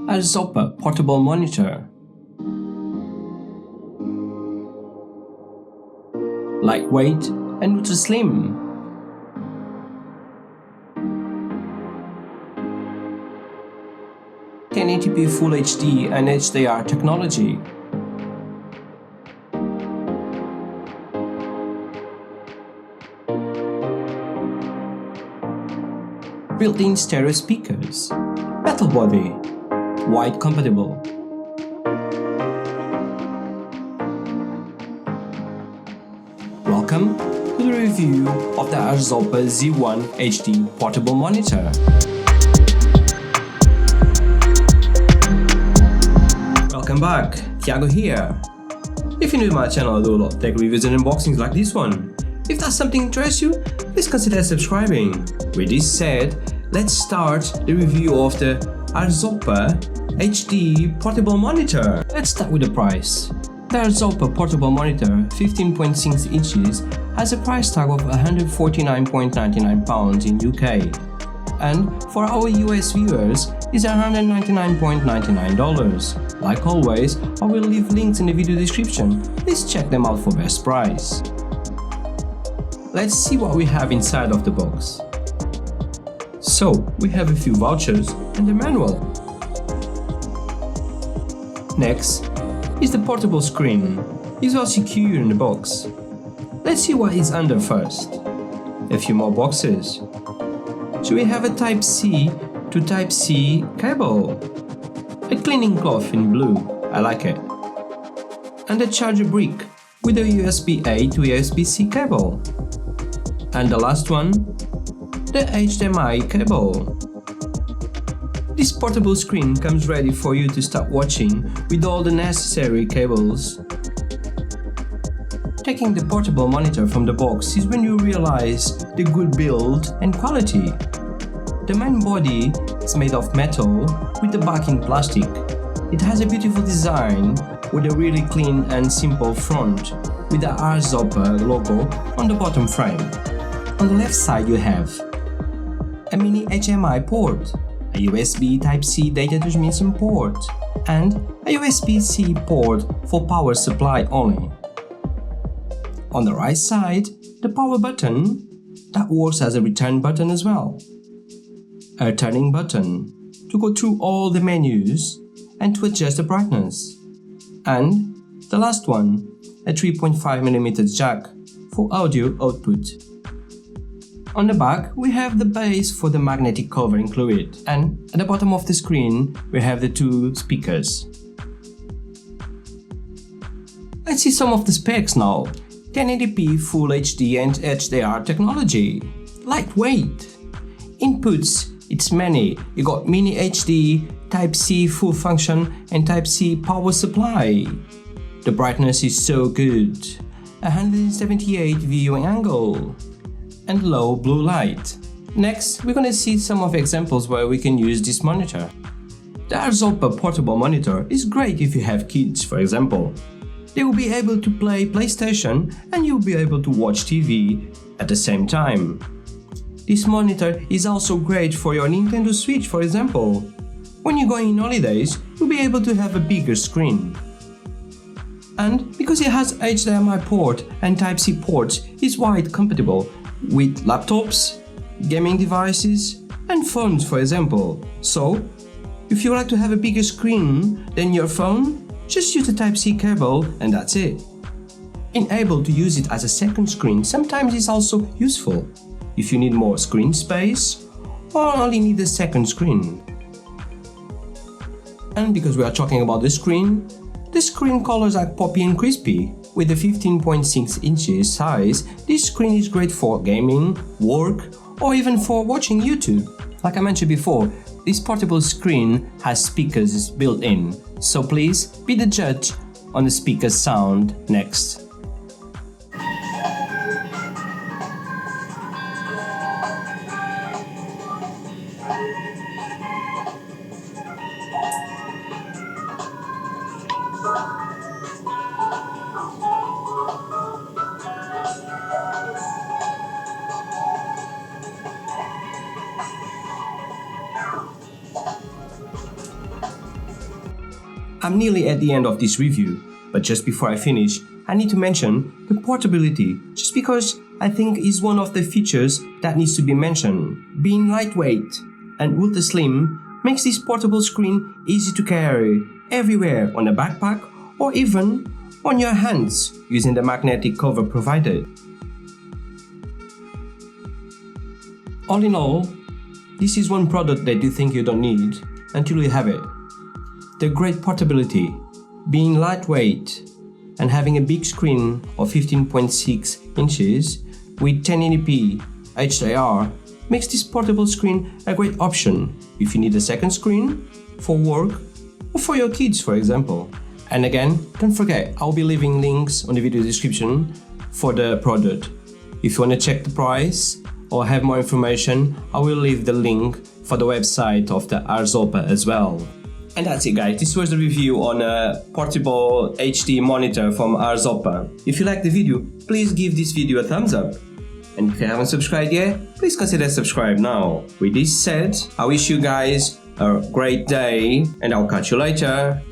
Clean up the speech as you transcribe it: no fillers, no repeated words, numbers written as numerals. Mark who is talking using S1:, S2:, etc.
S1: Arzopa portable monitor. Lightweight and ultra slim. (1080p Full HD and HDR technology). Built-in stereo speakers. Metal body. Wide compatible. Welcome to the review of the Arzopa Z1 HD portable monitor. Welcome back, Thiago here. If you're new to my channel, I do a lot of tech reviews and unboxings like this one. If that's something that interests you, please consider subscribing. With this said, let's start the review of the Arzopa HD portable monitor. Let's start with the price. The Arzopa portable monitor 15.6 inches has a price tag of £149.99 in UK, and for our US viewers is $199.99. Like always, I will leave links in the video description. Please check them out for best price. Let's see what we have inside of the box. So, we have a few vouchers and a manual. Next is the portable screen. It's well secure in the box. Let's see what is under first. A few more boxes. So we have a Type-C to Type-C cable. A cleaning cloth in blue, I like it. And a charger brick with a USB-A to USB-C cable. And the last one, the HDMI cable. This portable screen comes ready for you to start watching with all the necessary cables. Taking the portable monitor from the box is when you realize the good build and quality. The main body is made of metal with the back in plastic. It has a beautiful design with a really clean and simple front with the Arzopa logo on the bottom frame. On the left side you have a mini HDMI port, a USB Type-C data transmission port, and a USB-C port for power supply only. On the right side, the power button that works as a return button as well. A turning button to go through all the menus and to adjust the brightness. And the last one, a 3.5mm jack for audio output. On the back, we have the base for the magnetic cover included, and at the bottom of the screen, we have the two speakers. Let's see some of the specs now. 1080p Full HD and HDR technology. Lightweight. Inputs, it's many. You got mini HD, Type-C full function and Type-C power supply. The brightness is so good. 178 viewing angle. And low blue light. Next, we're gonna see some of examples where we can use this monitor. The Arzopa portable monitor is great if you have kids, for example. They will be able to play PlayStation and you'll be able to watch TV at the same time. This monitor is also great for your Nintendo Switch, for example. When you go on holidays, you'll be able to have a bigger screen. And because it has HDMI port and Type-C ports, it's wide compatible with laptops, gaming devices, and phones, for example. So, if you like to have a bigger screen than your phone, just use the Type-C cable and that's it. Being able to use it as a second screen sometimes is also useful if you need more screen space or only need a second screen. And because we are talking about the screen colors are poppy and crispy. With the 15.6 inches size, this screen is great for gaming, work, or even for watching YouTube. Like I mentioned before, this portable screen has speakers built in, so please be the judge on the speaker's sound next. I'm nearly at the end of this review, but just before I finish, I need to mention the portability, just because I think is one of the features that needs to be mentioned. Being lightweight and ultra slim makes this portable screen easy to carry everywhere on a backpack or even on your hands using the magnetic cover provided. All in all, this is one product that you think you don't need until you have it. The great portability, being lightweight, and having a big screen of 15.6 inches with 1080p HDR makes this portable screen a great option if you need a second screen for work or for your kids, for example. And again, don't forget, I'll be leaving links on the video description for the product. If you want to check the price or have more information, I will leave the link for the website of the Arzopa as well. And that's it, guys. This was the review on a portable HD monitor from Arzopa. If you liked the video, please give this video a thumbs up. And if you haven't subscribed yet, please consider subscribe now. With this said, I wish you guys a great day and I'll catch you later.